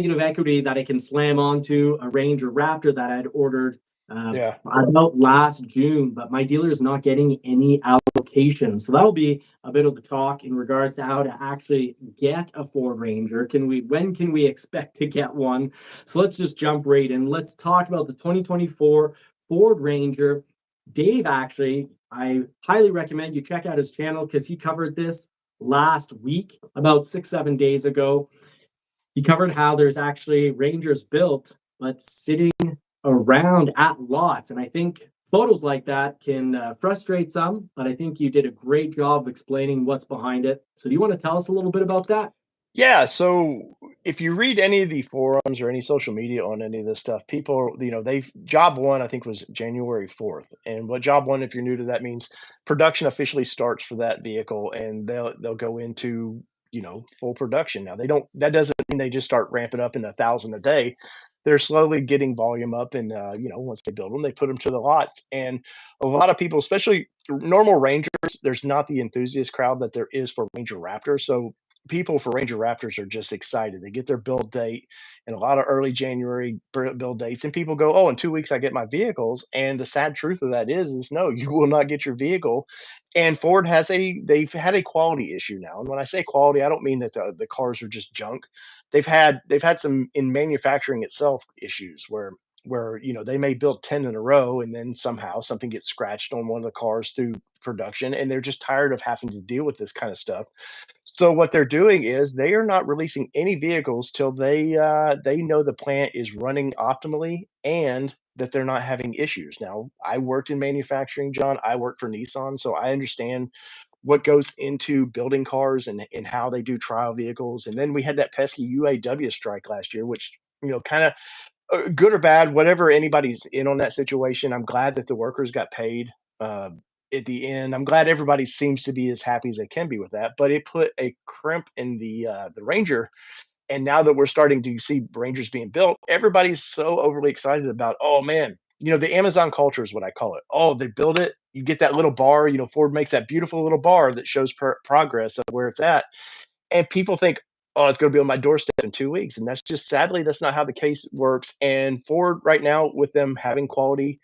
negative equity that I can slam onto a Ranger Raptor that I'd ordered Yeah. about last June, but my dealer is not getting any allocations. So that'll be a bit of the talk in regards to how to actually get a Ford Ranger. When can we expect to get one? So let's just jump right in. Let's talk about the 2024 Ford Ranger. Dave, actually, I highly recommend you check out his channel because he covered this last week, about 6-7 days ago. He covered how there's actually Rangers built, but sitting around at lots. And I think photos like that can frustrate some, but I think you did a great job of explaining what's behind it. So do you want to tell us a little bit about that? Yeah, so if you read any of the forums or any social media on any of this stuff, people, they job one, I think, was January 4th. And what job one, if you're new to that, means production officially starts for that vehicle and they'll go into, full production. Now that doesn't mean they just start ramping up in 1,000 a day. They're slowly getting volume up and once they build them, they put them to the lots. And a lot of people, especially normal Rangers, there's not the enthusiast crowd that there is for Ranger Raptors. So people for Ranger Raptors are just excited. They get their build date and a lot of early January build dates, and people go, "Oh, in 2 weeks I get my vehicles." And the sad truth of that is no, you will not get your vehicle. And Ford they've had a quality issue now. And when I say quality, I don't mean that the cars are just junk. They've had some in manufacturing itself issues where they may build 10 in a row and then somehow something gets scratched on one of the cars through production, and they're just tired of having to deal with this kind of stuff. So what they're doing is they are not releasing any vehicles till they know the plant is running optimally and that they're not having issues. Now, I worked in manufacturing, John. I worked for Nissan, so I understand what goes into building cars and how they do trial vehicles. And then we had that pesky UAW strike last year, which kind of good or bad, whatever anybody's in on that situation. I'm glad that the workers got paid. Uh, at the end, I'm glad everybody seems to be as happy as they can be with that. But it put a crimp in the Ranger, and now that we're starting to see Rangers being built, everybody's so overly excited about. Oh man, the Amazon culture is what I call it. Oh, they build it. You get that little bar. Ford makes that beautiful little bar that shows progress of where it's at, and people think, "Oh, it's gonna be on my doorstep in 2 weeks," and that's just sadly, that's not how the case works. And Ford right now, with them having quality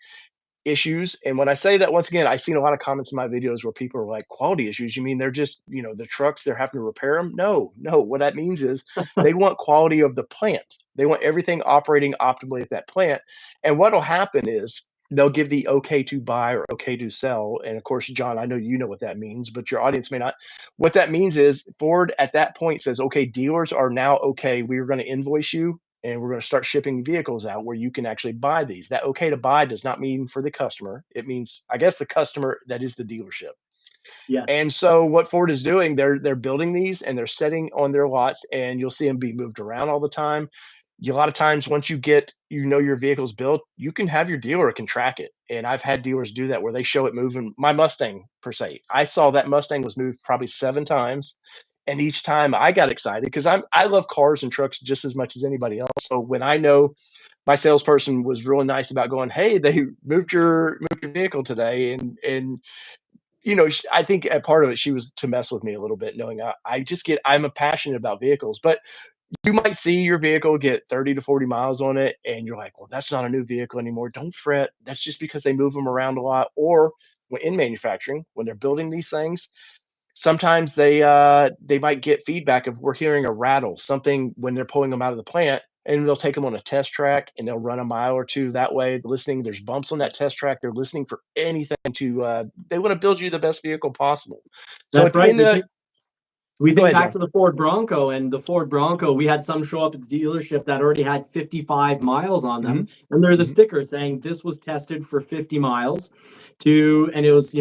issues, and when I say that, once again, I've seen a lot of comments in my videos where people are like, "Quality issues? You mean they're just, the trucks, they're having to repair them?" No, no, what that means is they want quality of the plant. They want everything operating optimally at that plant, and what'll happen is they'll give the okay to buy or okay to sell, and of course, John, I know you know what that means, but your audience may not. What that means is Ford at that point says, "Okay, dealers are now okay, we're gonna invoice you, and we're going to start shipping vehicles out where you can actually buy these." That okay to buy does not mean for the customer. It means, I guess, the customer that is the dealership. Yes. And so what Ford is doing, they're building these and they're setting on their lots, and you'll see them be moved around all the time. A lot of times, once your vehicle's built, you can have your dealer can track it. And I've had dealers do that where they show it moving. My Mustang, per se, I saw that Mustang was moved probably 7 times. And each time I got excited because I love cars and trucks just as much as anybody else. So when I know my salesperson was really nice about going, "Hey, they moved your vehicle today," and I think a part of it, she was to mess with me a little bit, knowing I'm a passionate about vehicles. But you might see your vehicle get 30 to 40 miles on it, and you're like, "Well, that's not a new vehicle anymore." Don't fret. That's just because they move them around a lot. Or in manufacturing, when they're building these things, sometimes they might get feedback of, "We're hearing a rattle," something when they're pulling them out of the plant, and they'll take them on a test track and they'll run a mile or two that way. Listening, there's bumps on that test track. They're listening for anything they want to build you the best vehicle possible. So That's at the right. end of We go think ahead, back John. to the Ford Bronco, and the Ford Bronco, we had some show up at the dealership that already had 55 miles on them. Mhm, And there's a mhm. sticker saying this was tested for 50 miles and it was,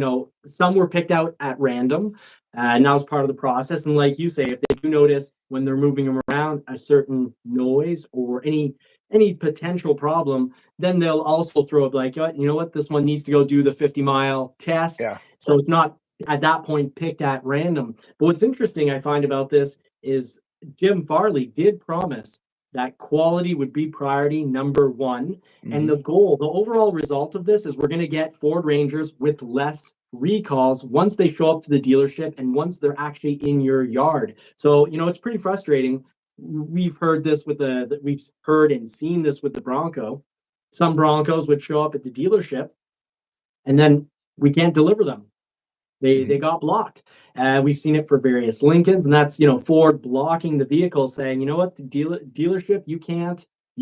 some were picked out at random. And that was part of the process. And like you say, if they do notice when they're moving them around a certain noise or any potential problem, then they'll also throw up like, "Oh, you know what, this one needs to go do the 50-mile test." Yeah. So it's not at that point picked at random. But what's interesting I find about this is Jim Farley did promise that quality would be priority number one. And Mhm. the overall result of this is we're going to get Ford Rangers with less recalls once they show up to the dealership and once they're actually in your yard. So, it's pretty frustrating we've heard this with we've heard and seen this with the Bronco. Some Broncos would show up at the dealership, and then we can't deliver them. They Mhm. got blocked. We've seen it for various Lincolns, and that's Ford blocking the vehicle, saying, you know what, the dealership, you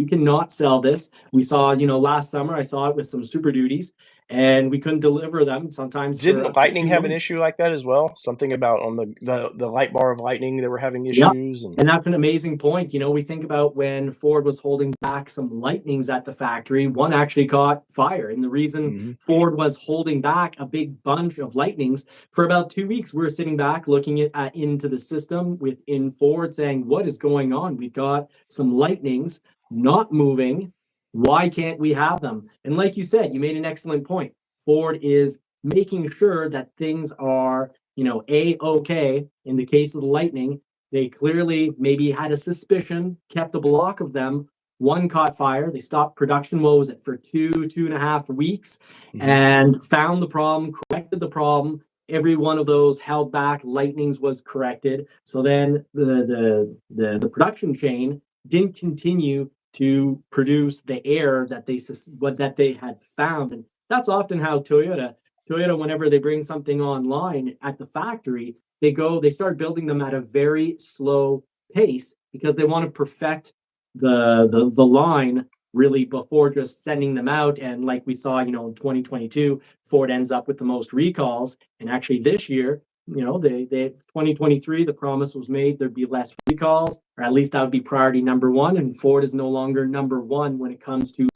cannot sell this. We saw last summer I saw it with some Super Duties, and we couldn't deliver them sometimes for Didn't up to Lightning two have an months. issue like that as well? Something about on the light bar of Lightning, they were having Yep. issues and And that's an amazing point. We think about when Ford was holding back some Lightnings at the factory, one actually caught fire. And the reason mhm, Ford was holding back a big bunch of Lightnings for about 2 weeks, we were sitting back looking into the system within Ford saying, what is going on? We've got some Lightnings not moving. Why can't we have them? And like you said, you made an excellent point. Ford is making sure that things are, A-OK in the case of the Lightning. They clearly maybe had a suspicion, kept a block of them. One caught fire. They stopped production. What was it, for 2.5 weeks, mhm. and found the problem, corrected the problem. Every one of those held back Lightnings was corrected. So then the production chain didn't continue to produce the error that they had found, and that's often how Toyota, whenever they bring something online at the factory, they start building them at a very slow pace because they want to perfect the line really before just sending them out. And like we saw, in 2022, Ford ends up with the most recalls. And actually this year, they 2023, the promise was made there'd be less recalls, or at least that would be priority number one. And Ford is no longer number one when it comes to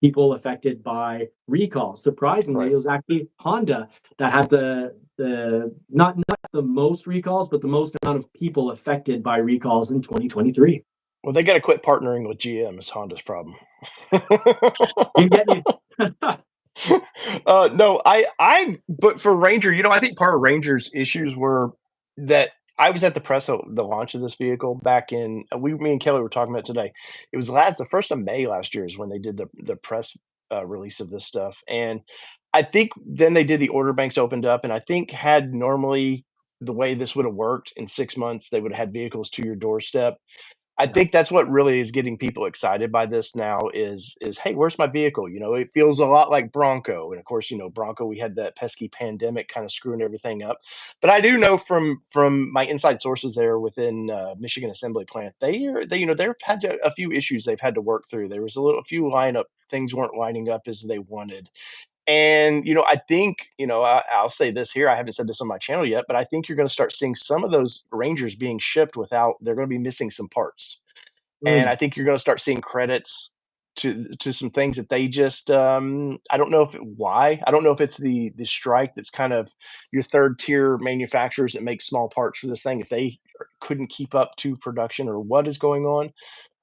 people affected by recalls. Surprisingly, Right. it was actually Honda that had the not the most recalls, but the most amount of people affected by recalls in 2023. Well, they gotta quit partnering with GM, is Honda's problem. You get you. No, but for Ranger, I think part of Ranger's issues were that I was at the press of the launch of this vehicle back in me and Kelly were talking about it today. It was the 1st of May last year is when they did the press, release of this stuff, and I think then they did the order banks opened up, and I think had normally the way this would have worked in 6 months, they would have had vehicles to your doorstep. I Yeah. think that's what really is getting people excited by this now is, "Hey, where's my vehicle?" It feels a lot like Bronco, and of course, Bronco, we had that pesky pandemic kinda screwing everything up. But I do know from my inside sources there within, Michigan Assembly Plant, they've had a few issues they've had to work through. There was a few lineup things weren't lining up as they wanted. And, I think, I'll say this here, I haven't said this on my channel yet, but I think you're gonna start seeing some of those Rangers being shipped without they're gonna be missing some parts. And Mm. I think you're gonna start seeing credits to some things that they just, I don't know why. I don't know if it's the strike that's kind of your 3rd tier manufacturers that make small parts for this thing, if they couldn't keep up to production or what is going on.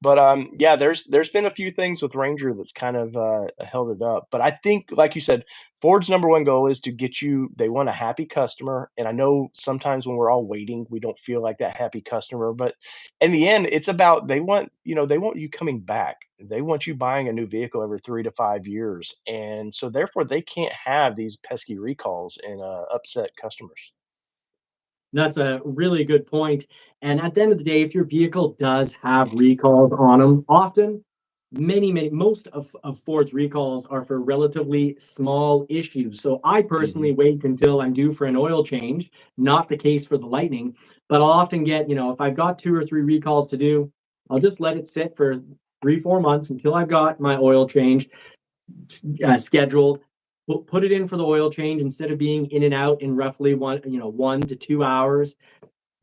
But, yeah, there's been a few things with Ranger that's kind of, held it up. But I think, like you said, Ford's number 1 goal is to get you they want a happy customer, and I know sometimes when we're all waiting, we don't feel like that happy customer, but in the end, it's about they want you coming back. They want you buying a new vehicle every 3 to 5 years, and so therefore, they can't have these pesky recalls and, upset customers. That's a really good point. And at the end of the day, if your vehicle does have recalls on them, often most of Ford's recalls are for relatively small issues. So I personally Mhm. wait until I'm due for an oil change, not the case for the Lightning, but I'll often get, if I've got 2 or 3 recalls to do, I'll just let it sit for 3, 4 months until I've got my oil change scheduled. Put it in for the oil change instead of being in and out in roughly 1 to 2 hours.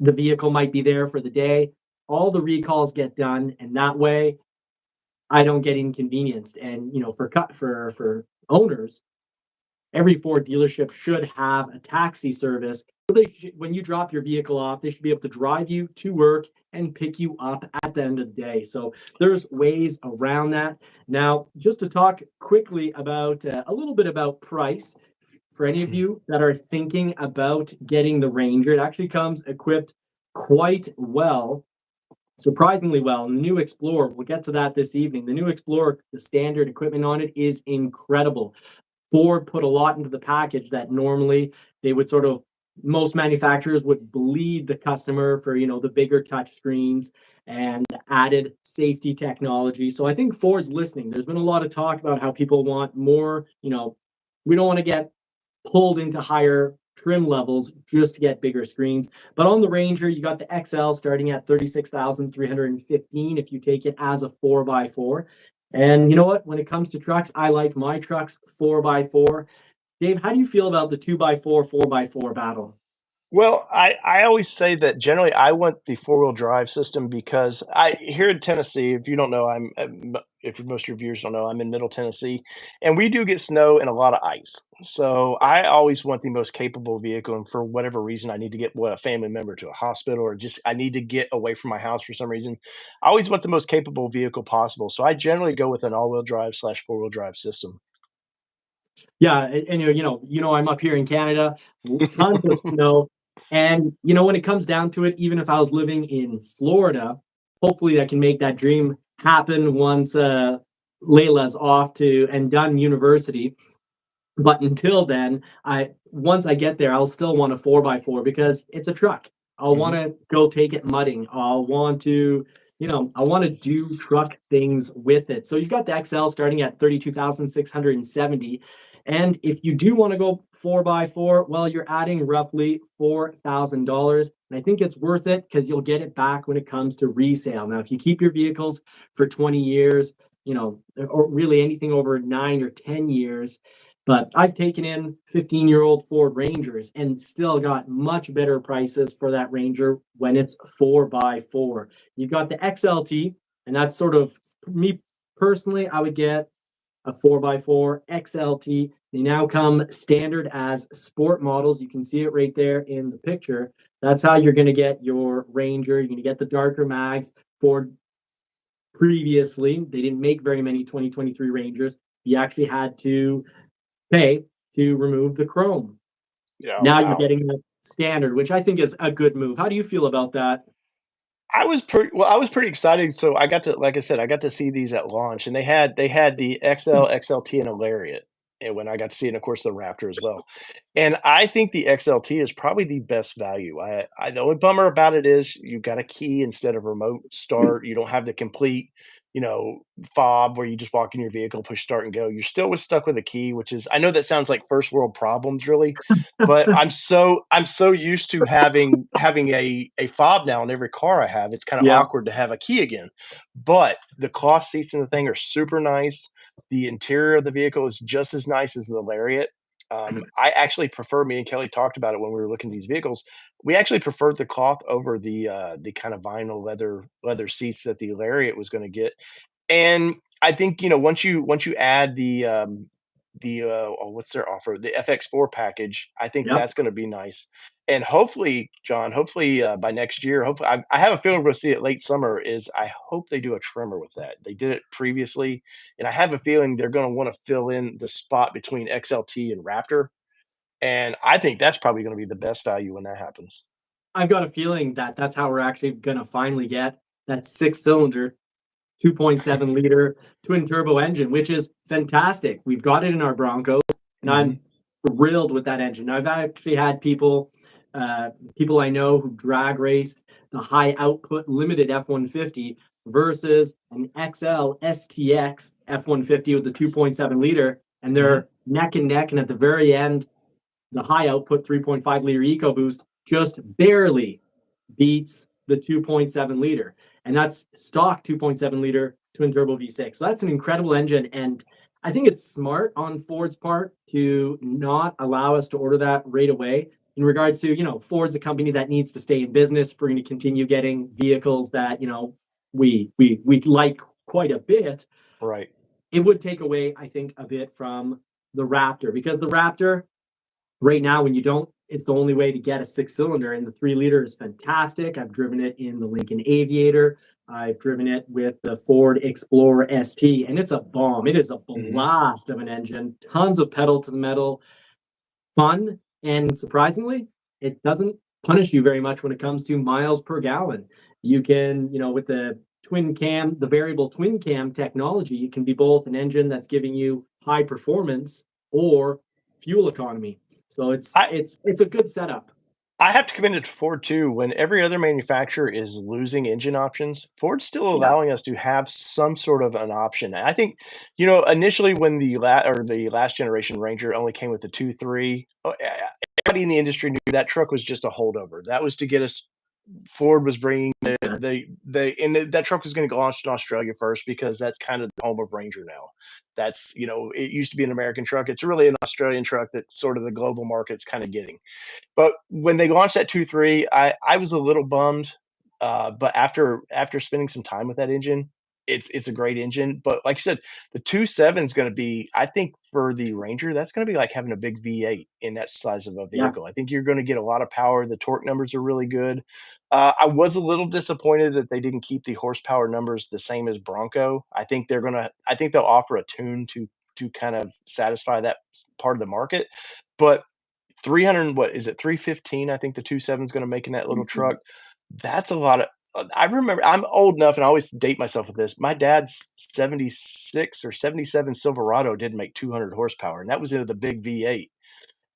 The vehicle might be there for the day. All the recalls get done, and that way I don't get inconvenienced. And for owners, every Ford dealership should have a taxi service. So when you drop your vehicle off, they should be able to drive you to work and pick you up at the end of the day. So there's ways around that. Now, just to talk quickly about a little bit about price. For any of you that are thinking about getting the Ranger, it actually comes equipped quite well, surprisingly well. And the new Explorer, we'll get to that this evening. The new Explorer, the standard equipment on it is incredible. Ford put a lot into the package that normally they would most manufacturers would bleed the customer for the bigger touch screens and added safety technology. So I think Ford's listening. There's been a lot of talk about how people want more, we don't want to get pulled into higher trim levels just to get bigger screens. But on the Ranger, you got the XL starting at 36,315 if you take it as a 4x4. And you know what? When it comes to trucks, I like my trucks 4x4. Dave, how do you feel about the 2x4, 4x4 battle? Well, I always say that generally I want the four-wheel drive system because I here in Tennessee, if you don't know, if most of your viewers don't know, I'm in Middle Tennessee, and we do get snow and a lot of ice. So I always want the most capable vehicle, and for whatever reason, I need to get a family member to a hospital, or just I need to get away from my house for some reason. I always want the most capable vehicle possible. So I generally go with an all-wheel drive slash four-wheel drive system. Yeah, and I'm up here in Canada, tons of snow, and when it comes down to it, even if I was living in Florida, hopefully I can make that dream happen once Layla's off to and done university. But until then, I once I get there, I'll still want a 4x4 because it's a truck. I'll want Mhm. to go take it mudding. I'll want to, I want to do truck things with it. So you've got the XL starting at 32,670. And if you do want to go 4x4, well, you're adding roughly $4,000. And I think it's worth it because you'll get it back when it comes to resale. Now, if you keep your vehicles for 20 years, or really anything over 9 or 10 years, but I've taken in 15-year-old Ford Rangers and still got much better prices for that Ranger when it's 4x4. You've got the XLT, and that's sort of me personally, I would get a 4x4 XLT. They now come standard as sport models. You can see it right there in the picture. That's how you're going to get your Ranger. You're going to get the darker mags. Ford previously, they didn't make very many 2023 Rangers. You actually had to pay to remove the chrome. Yeah, Now you're wow. getting the standard, which I think is a good move. How do you feel about that? I was pretty excited, so I got to like I said, I got to see these at launch, and they had the XL, XLT, and a Lariat, and when I got to see it, and of course, the Raptor as well. And I think the XLT is probably the best value. The only bummer about it is you got a key instead of remote start. You don't have the complete, you know, fob where you just walk in your vehicle, push start and go. You're still stuck with a key, which is I know that sounds like first world problems really, but I'm so used to having a fob now in every car I have. It's kind of Yeah, awkward to have a key again. But the cloth seats in the thing are super nice. The interior of the vehicle is just as nice as the Lariat. I actually prefer me and Kelly talked about it when we were looking at these vehicles. We actually preferred the cloth over the kind of vinyl leather seats that the Lariat was going to get. And I think, once you add what's their offer? The FX4 package, I think yep. that's gonna be nice. And hopefully, John, hopefully, by next year, hopefully I have a feeling we're gonna see it late summer, is I hope they do a trimmer with that. They did it previously, and I have a feeling they're gonna wanna fill in the spot between XLT and Raptor, and I think that's probably gonna be the best value when that happens. I've got a feeling that that's how we're actually going to finally get that six-cylinder 2.7-liter twin turbo engine, which is fantastic. We've got it in our Broncos, and I'm Mhm, thrilled with that engine. I've actually had people I know who've drag raced the high output limited F-150 versus an XL STX F-150 with the 2.7-liter, and mhm. they're neck and neck. And at the very end, the high output 3.5-liter EcoBoost just barely beats the 2.7-liter, and that's stock 2.7-liter twin turbo V6. So that's an incredible engine, and I think it's smart on Ford's part to not allow us to order that right away. In regards to, Ford's a company that needs to stay in business. If we're going to continue getting vehicles that we like quite a bit, Right. it would take away, I think, a bit from the Raptor, because the Raptor right now, when you don't, it's the only way to get a six-cylinder, and the 3-liter is fantastic. I've driven it in the Lincoln Aviator. I've driven it with the Ford Explorer ST, and it's a bomb. It is a Mhm. blast of an engine. Tons of pedal to the metal, fun, and surprisingly, it doesn't punish you very much when it comes to miles per gallon. You can, with the twin cam, the variable twin cam technology, it can be both an engine that's giving you high performance or fuel economy. So it's I it's it's a good setup. I have to commend it to Ford too. When every other manufacturer is losing engine options, Ford's still Yeah, allowing us to have some sort of an option. I think, initially when the last generation Ranger only came with the 2.3, everybody in the industry knew that truck was just a holdover. That was to get us. Ford was bringing exactly. that truck was going to get launched in Australia first because that's kind of the home of Ranger now. That's it used to be an American truck. It's really an Australian truck that sort of the global market's kind of getting. But when they launched that 2.3, I was a little bummed, but after spending some time with that engine, it's a great engine. But like you said, the 2.7 is gonna be, I think for the Ranger, that's gonna be like having a big V8 in that size of a Yeah. vehicle. I think you're gonna get a lot of power. The torque numbers are really good. I was a little disappointed that they didn't keep the horsepower numbers the same as Bronco. I think they'll offer a tune to kind of satisfy that part of the market. But 300, what is it, 315, I think the 2.7 is gonna make in that little truck. That's a lot of I remember I'm old enough, and I always date myself with this. My dad's '76 or '77 Silverado did make 200 horsepower, and that was into the big V8.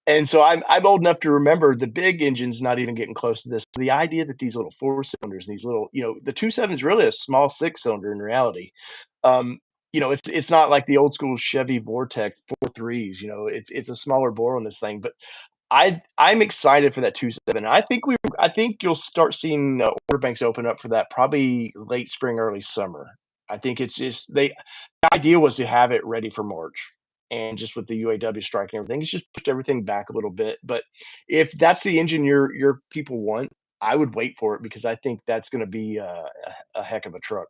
And so I'm old enough to remember the big engines not even getting close to this. The idea that these little 4 cylinders, these little the 2.7 is really a small 6 cylinder in reality. Um, it's not like the old school Chevy Vortec 4.3s, it's a smaller bore on this thing, but I'm excited for that 2.7. I think you'll start seeing, order banks open up for that probably late spring, early summer. I think it's just the idea was to have it ready for March, and just with the UAW strike and everything, it's just pushed everything back a little bit. But if that's the engine your people want, I would wait for it because I think that's gonna be a heck of a truck.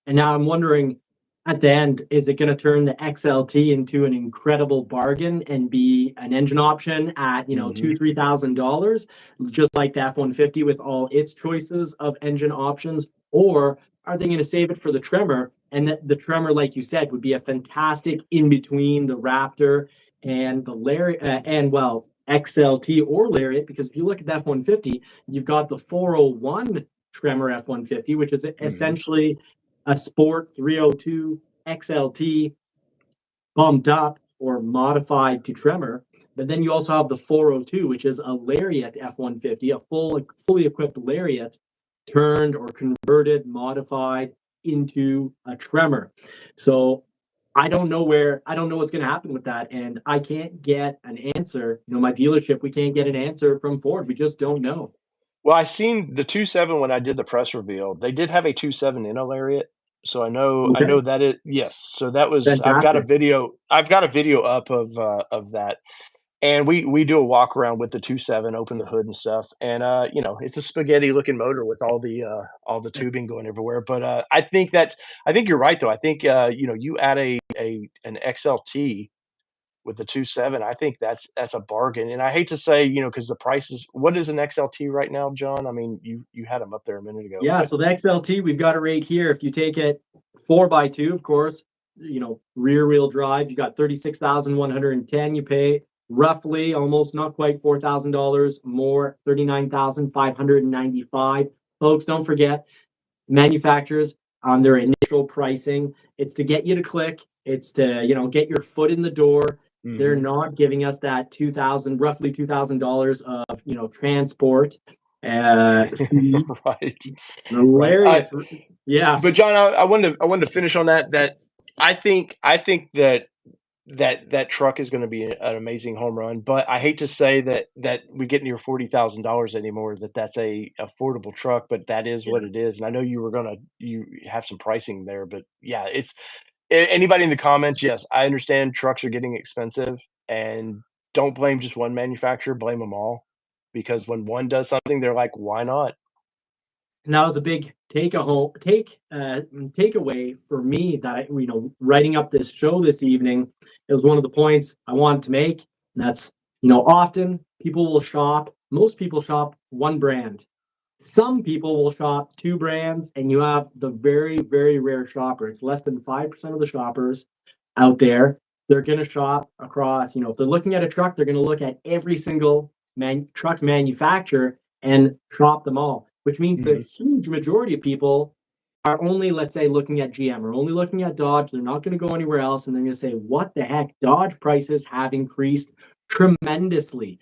And now I'm wondering, at the end, is it gonna turn the XLT into an incredible bargain and be an engine option at, Mhm. $2,000-3,000, just like the F-150 with all its choices of engine options? Or are they gonna save it for the Tremor, and the Tremor, like you said, would be a fantastic in between the Raptor and the Lariat, and well, XLT or Lariat, because if you look at the F-150, you've got the 401 Tremor F-150, which is Mhm. essentially a Sport 302 XLT bumped up or modified to Tremor. But then you also have the 402, which is a Lariat F-150, a fully equipped Lariat turned or converted, modified into a Tremor. So I don't know what's going to happen with that. And I can't get an answer. My dealership, we can't get an answer from Ford. We just don't know. Well, I seen the 2.7 when I did the press reveal. They did have a 2.7 in a Lariat, so I know Okay, that it yes. So that was fantastic. I've got a video up of that, and we do a walk around with the 2.7, open the hood and stuff, and, it's a spaghetti looking motor with all the tubing going everywhere, but, I think you're right, though. I think, you add an XLT with the 2.7, I think that's a bargain, and I hate to say, because the prices, what is an XLT right now, John? I mean, you had them up there a minute ago. Yeah, so the XLT, we've got it right here. If you take it 4x2, of course, rear wheel drive, you got 36,110. You pay roughly almost not quite $4,000 more, 39,595. Folks, don't forget, manufacturers on their initial pricing, it's to get you to click, it's to, get your foot in the door. They're Mhm. not giving us that roughly $2,000 of, transport fees. Right, right, Hilarious. Yeah. but John, I wanted to finish on that I think that truck is gonna be an amazing home run, but I hate to say that we get near $40,000 anymore, that's a affordable truck, but that is Yeah. what it is, and I know you have some pricing there, but yeah, it's anybody in the comments, yes, I understand trucks are getting expensive, and don't blame just one manufacturer, blame them all, because when one does something, they're like, "Why not?" And that was a big takeaway for me that writing up this show this evening. It was one of the points I wanted to make. And that's, often people will shop, most people shop one brand. Some people will shop two brands, and you have the very, very rare shopper. It's less than 5% of the shoppers out there. They're going to shop across, if they're looking at a truck, they're going to look at every single truck manufacturer and shop them all, which means the Mhm. huge majority of people are only, let's say, looking at GM or only looking at Dodge. They're not going to go anywhere else. And they're going to say, what the heck? Dodge prices have increased tremendously.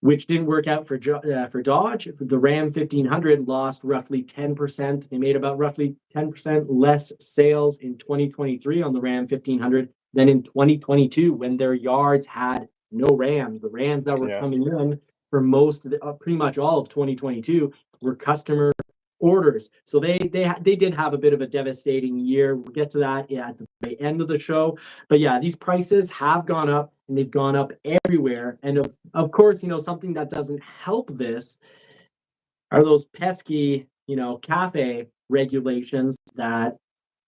which didn't work out for Dodge. The Ram 1500 lost roughly 10%. They made about roughly 10% less sales in 2023 on the Ram 1500 than in 2022 when their yards had no Rams. The Rams that were Yeah. coming in for most of pretty much all of 2022 were customer orders. So they did have a bit of a devastating year. We'll get to that at the very end of the show. But yeah, these prices have gone up and they've gone up everywhere. And of course, something that doesn't help this are those pesky, CAFE regulations that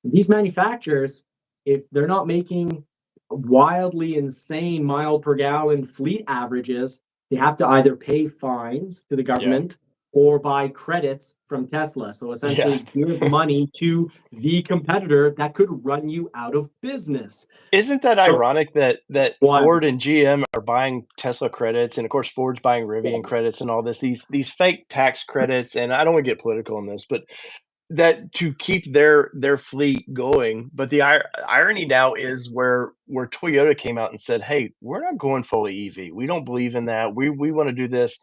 these manufacturers, if they're not making wildly insane mile per gallon fleet averages, they have to either pay fines to the Yeah. government or buy credits from Tesla. So Yeah. essentially give money to the competitor that could run you out of business. Isn't that So ironic that what? Ford and GM are buying Tesla credits, and of course Ford's buying Rivian credits and all this, these fake tax credits, and I don't want to get political on this, but that to keep their fleet going. But the irony now is where Toyota came out and said, "Hey, we're not going fully EV. We don't believe in that. We want to do this."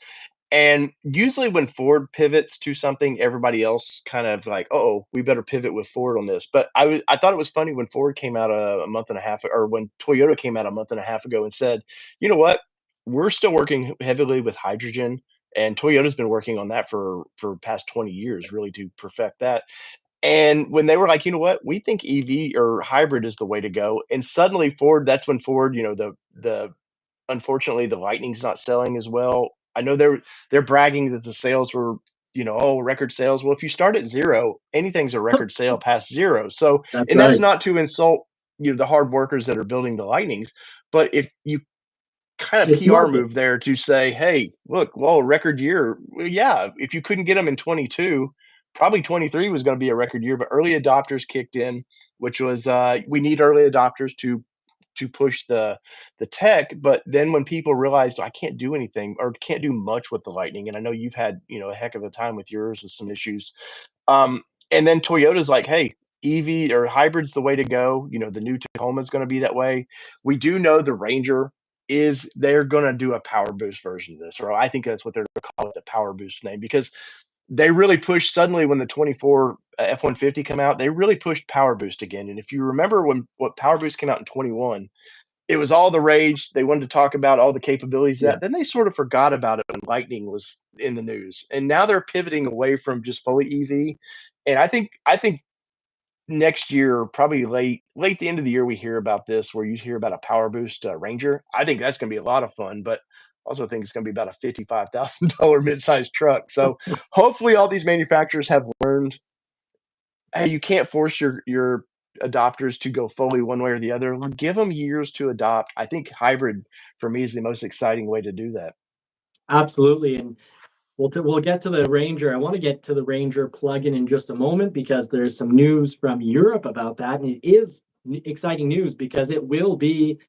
And usually when Ford pivots to something, everybody else kind of like, "Oh, we better pivot with Ford on this." But I thought it was funny when Ford came out a month and a half, or when Toyota came out a month and a half ago and said, "You know what? We're still working heavily with hydrogen." And Toyota's been working on that for past 20 years, really, to perfect that. And when they were like, "You know what? We think EV or hybrid is the way to go." And suddenly Ford, that's when Ford, the unfortunately, the Lightning's not selling as well. I know they're bragging that the sales were, "Oh, record sales." Well, if you start at 0, anything's a record sale past 0. So, That's and that's right. not to insult, the hard workers that are building the Lightnings, but if you kind of It's PR market. move there to say, "Hey, look, well, record year." Well, yeah, if you couldn't get them in 22, probably 23 was gonna be a record year, but early adopters kicked in, which was, we need early adopters to push the tech. But then when people realized I can't do anything or can't do much with the Lightning, and I know you've had, a heck of a time with yours with some issues. Um, and then Toyota's like, "Hey, EV or hybrid's the way to go." The new Tacoma's gonna be that way. We do know the Ranger is they're gonna do a power boost version of this, or I think that's what they're gonna call it, the power boost name, because they really pushed suddenly when the 24 F-150 come out, they really pushed power boost again. And if you remember when what power boost came out in 21, it was all the rage. They wanted to talk about all the capabilities of Yeah. that. Then they sort of forgot about it when Lightning was in the news. And now they're pivoting away from just fully EV. And I think next year, probably late the end of the year, we hear about this where you hear about a power boost Ranger. I think that's gonna be a lot of fun, but also think it's gonna be about a $55,000 mid-sized truck. So hopefully all these manufacturers have learned, hey, you can't force your adopters to go fully one way or the other. Give them years to adopt. I think hybrid for me is the most exciting way to do that. Absolutely. And we'll get to the Ranger. I want to get to the Ranger plugin in just a moment because there's some news from Europe about that, and it is exciting news because it will be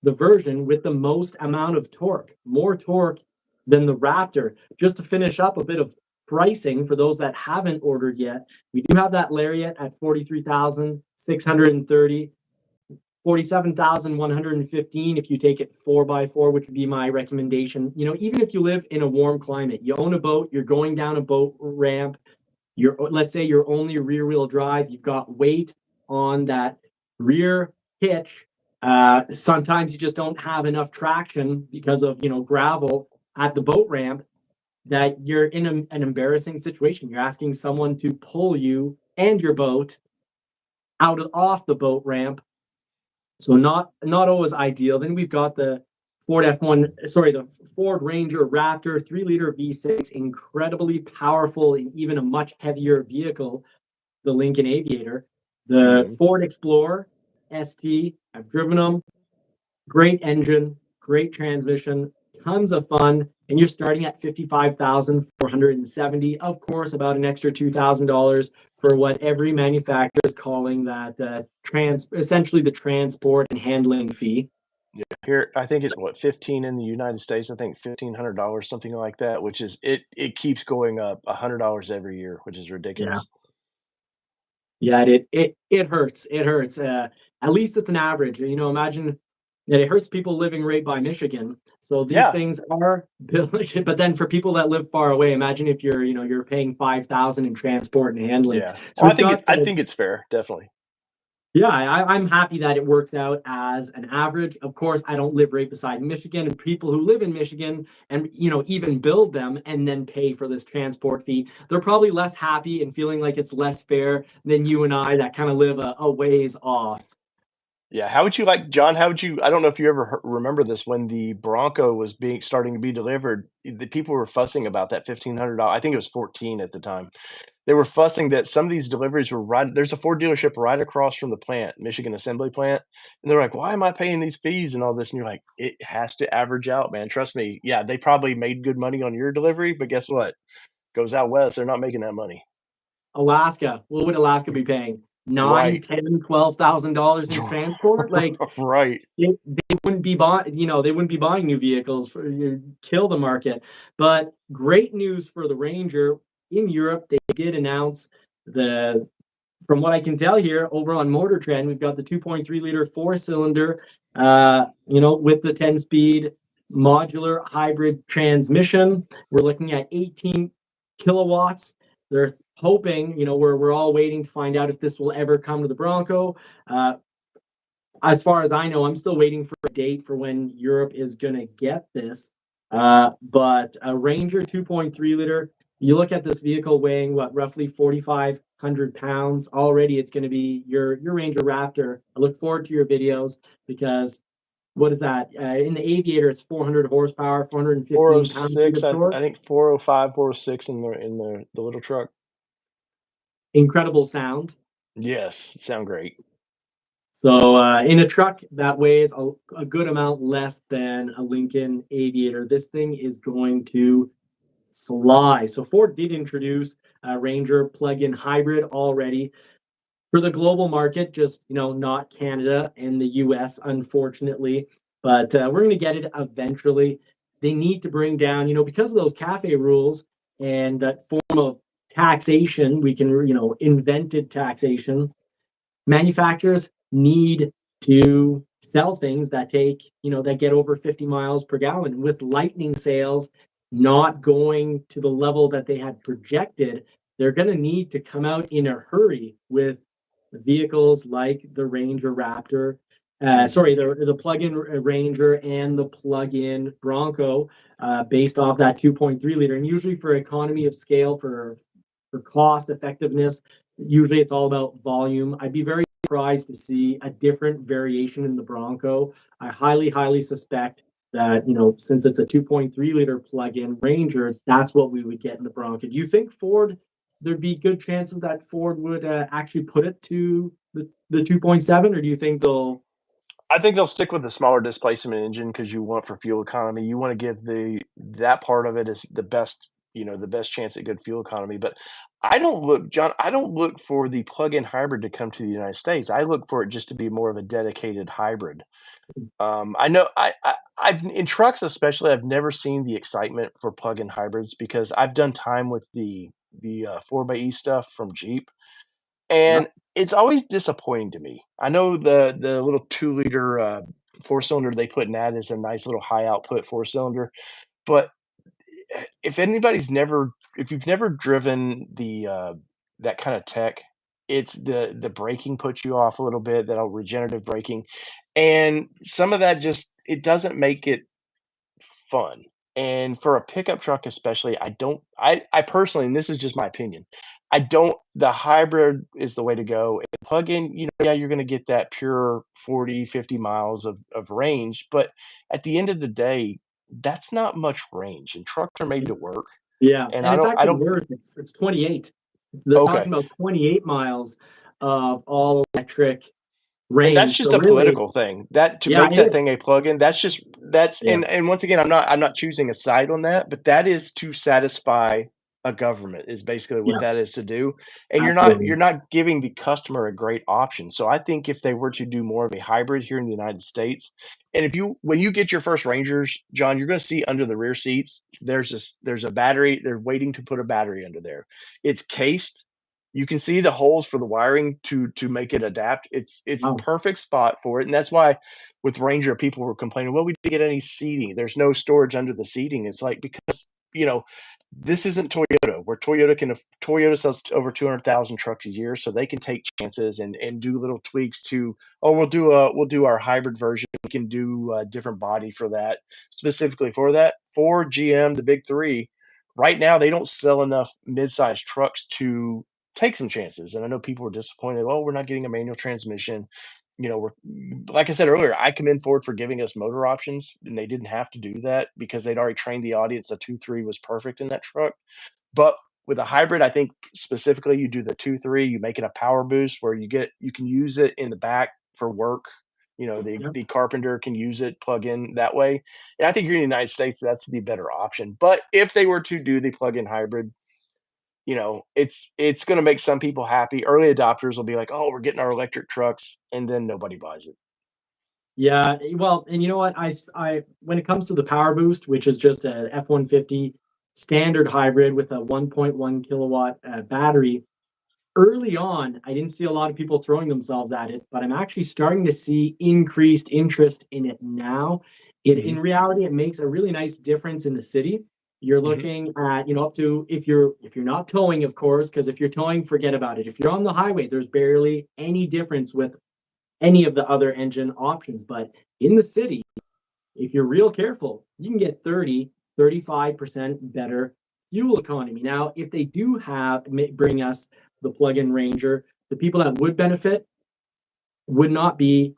the version with the most amount of torque, more torque than the Raptor. Just to finish up a bit of pricing for those that haven't ordered yet, we do have that Lariat at 43,630. 47,115 if you take it 4x4, which would be my recommendation. Even if you live in a warm climate, you own a boat, you're going down a boat ramp, let's say you're only rear wheel drive, you've got weight on that rear hitch. Sometimes you just don't have enough traction because of gravel at the boat ramp, that you're in an embarrassing situation. You're asking someone to pull you and your boat off the boat ramp, so not always ideal. Then we've got the the Ford Ranger Raptor 3-liter V6, incredibly powerful and even a much heavier vehicle, the Lincoln Aviator. The Mhm. Ford Explorer ST, I've driven them. Great engine, great transmission, tons of fun, and you're starting at 55,470. Of course, about an extra $2,000 for what every manufacturer is calling that essentially the transport and handling fee. Yeah, here I think it's what 15 in the United States. I think $1,500, something like that, which is it keeps going up $100 every year, which is Yeah, ridiculous. yeah, it hurts. It hurts. At least it's an average. Imagine And it hurts people living right by Michigan. So these Yeah, things are built, but then for people that live far away, imagine if you're paying 5,000 in transport and handling. yeah. So Well, we've got I the think it's fair, definitely. yeah, I'm happy that it works out as an average. Of course, I don't live right beside Michigan, and people who live in Michigan and even build them and then pay for this transport fee, they're probably less happy and feeling like it's less fair than you and I that kind of live a ways off. Yeah, how would you like John, how would you I don't know if you ever remember this when the Bronco was being starting to be delivered, the people were fussing about that $1,500. I think it was 14 at the time. They were fussing that some of these deliveries were right there's a Ford dealership right across from the plant, Michigan Assembly Plant, and they're like, "Why am I paying these fees and all this?" And you're like, "It has to average out, man, trust me." Yeah, they probably made good money on your delivery, but guess what? Goes out west, they're not making that money. Alaska, what would Alaska be paying? Nine, Right. 10, $12,000 in transport? Like Right. they wouldn't be they wouldn't be buying new vehicles for you kill the market. But great news for the Ranger in Europe. They did announce the from what I can tell here over on Motor Trend, we've got the 2.3 liter four cylinder, with the 10 speed modular hybrid transmission. We're looking at 18 kilowatts. They're hoping, we're all waiting to find out if this will ever come to the Bronco. Uh, as far as I know, I'm still waiting for a date for when Europe is going to get this. But a Ranger 2.3 liter, you look at this vehicle weighing what, roughly 4,500 pounds. Already, it's going to be your Ranger Raptor. I look forward to your videos because what is that? In the Aviator, it's 400 horsepower, 415 pound-feet 406, of torque. I think 405, 406 in the little truck. Incredible sound. Yes, sound great. So in a truck that weighs a good amount less than a Lincoln Aviator, this thing is going to fly. So Ford did introduce a Ranger plug-in hybrid already for the global market, just not Canada and the U.S. unfortunately, but we're going to get it eventually. They need to bring down, because of those cafe rules and that form of taxation, we can invented taxation. Manufacturers need to sell things that that get over 50 miles per gallon. With Lightning sales not going to the level that they had projected, they're going to need to come out in a hurry with vehicles like the Ranger Raptor. Mhm. Sorry, the plug-in Ranger and the plug-in Bronco, based off that 2.3 liter. And usually for economy of scale, for cost effectiveness, usually it's all about volume. I'd be very surprised to see a different variation in the Bronco. I highly, highly suspect that, since it's a 2.3 liter plug-in Ranger, that's what we would get in the Bronco. Do you think there'd be good chances that Ford would actually put it to the 2.7, or do you think they'll, I think they'll stick with the smaller displacement engine because you want for fuel economy. You wanna give that part of it is the best, the best chance at good fuel economy, but I don't look for the plug-in hybrid to come to the United States. I look for it just to be more of a dedicated hybrid. I know I've in trucks especially, I've never seen the excitement for plug-in hybrids because I've done time with the 4xe stuff from Jeep, yeah, and it's always disappointing to me. I know the little 2-liter, four-cylinder they put in that is a nice little high output four-cylinder, but if you've never driven that kinda tech, it's the braking puts you off a little bit, that regenerative braking, and some of that just it doesn't make it fun. And for a pickup truck especially, I personally, and this is just my opinion, I don't the hybrid is the way to go. And plug-in, yeah, you're gonna get that pure 40, 50 miles of range, but at the end of the day, that's not much range, and trucks are made to work, yeah, and and it's I actually don't worse. It's 28. They're okay. talking about 28 miles of all electric And that's range. So just a really, political thing. That to yeah, make it that is. thing a plug-in, that's Yeah, and once again, I'm not choosing a side on that, but that is to satisfy a government is basically what yeah, that is to do, and absolutely. you're not giving the customer a great option. So I think if they were to do more of a hybrid here in the United States, and if you when you get your first Rangers, John, you're gonna see under the rear seats, there's a battery, they're waiting to put a battery under there. It's cased, You can see the holes for the wiring to make it adapt. It's Wow. perfect spot for it, and that's why with Ranger, people were complaining, "Well, we didn't get any seating. There's no storage under the seating." It's like, because, you know, this isn't Toyota, where Toyota sells over 200,000 trucks a year, so they can take chances and do little tweaks to, "Oh, we'll do our hybrid version. We can do a different body for that, specifically for that." Ford, GM, the big 3, right now, they don't sell enough mid-sized trucks to take some chances, and I know people were disappointed, "Oh, we're not getting a manual transmission." We're, like I said earlier, I commend Ford for giving us motor options, and they didn't have to do that because they'd already trained the audience that 2.3 was perfect in that truck. But with a hybrid, I think specifically you do the 2.3, you make it a power boost where you can use it in the back for work. The carpenter can use it, plug in that way. And I think here in the United States, that's the better option. But if they were to do the plug-in hybrid, it's gonna make some people happy. Early adopters will be like, "Oh, we're getting our electric trucks," and then nobody buys it. Yeah, well, and you know what? When it comes to the Power Boost, which is just a F-150 standard hybrid with a 1.1 kilowatt battery, early on, I didn't see a lot of people throwing themselves at it, but I'm actually starting to see increased interest in it now. In Mhm, reality, it makes a really nice difference in the city. You're mhm, looking at, up to, if you're not towing, of course, because if you're towing, forget about it. If you're on the highway, there's barely any difference with any of the other engine options. But in the city, if you're real careful, you can get 35% better fuel economy. Now, if they do bring us the plug-in Ranger, the people that would benefit would not be,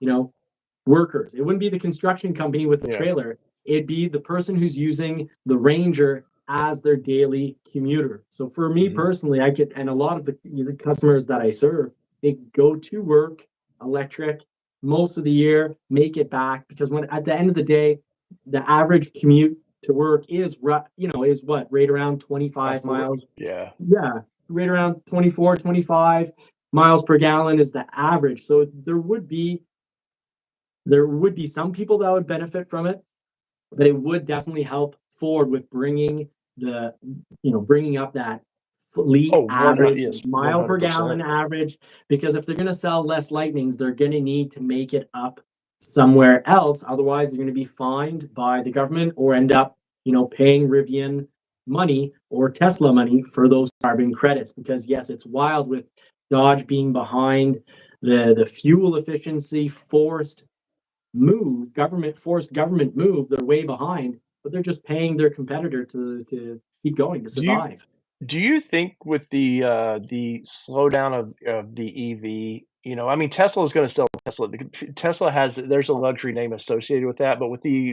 workers. It wouldn't be the construction company with the yeah, trailer. It'd be the person who's using the Ranger as their daily commuter. So for me mhm. personally, and a lot of the customers that I serve, they go to work electric most of the year, make it back because when at the end of the day, the average commute to work is what, right around About 25 4, miles. yeah. Yeah, right around 24, 25 miles per gallon is the average. So there would be some people that would benefit from it, but it would definitely help Ford with bringing up that fleet Oh, average, yes, mile per gallon 100%. average, because if they're gonna sell less Lightnings, they're gonna need to make it up somewhere else. Otherwise, they're gonna be fined by the government or end up, paying Rivian money or Tesla money for those carbon credits. Because yes, it's wild with Dodge being behind the fuel efficiency forced government move. They're way behind, but they're just paying their competitor to keep going, to Do you survive. do you think with the slowdown of the EV, I mean, Tesla is gonna sell Tesla. Tesla has there's a luxury name associated with that, but with the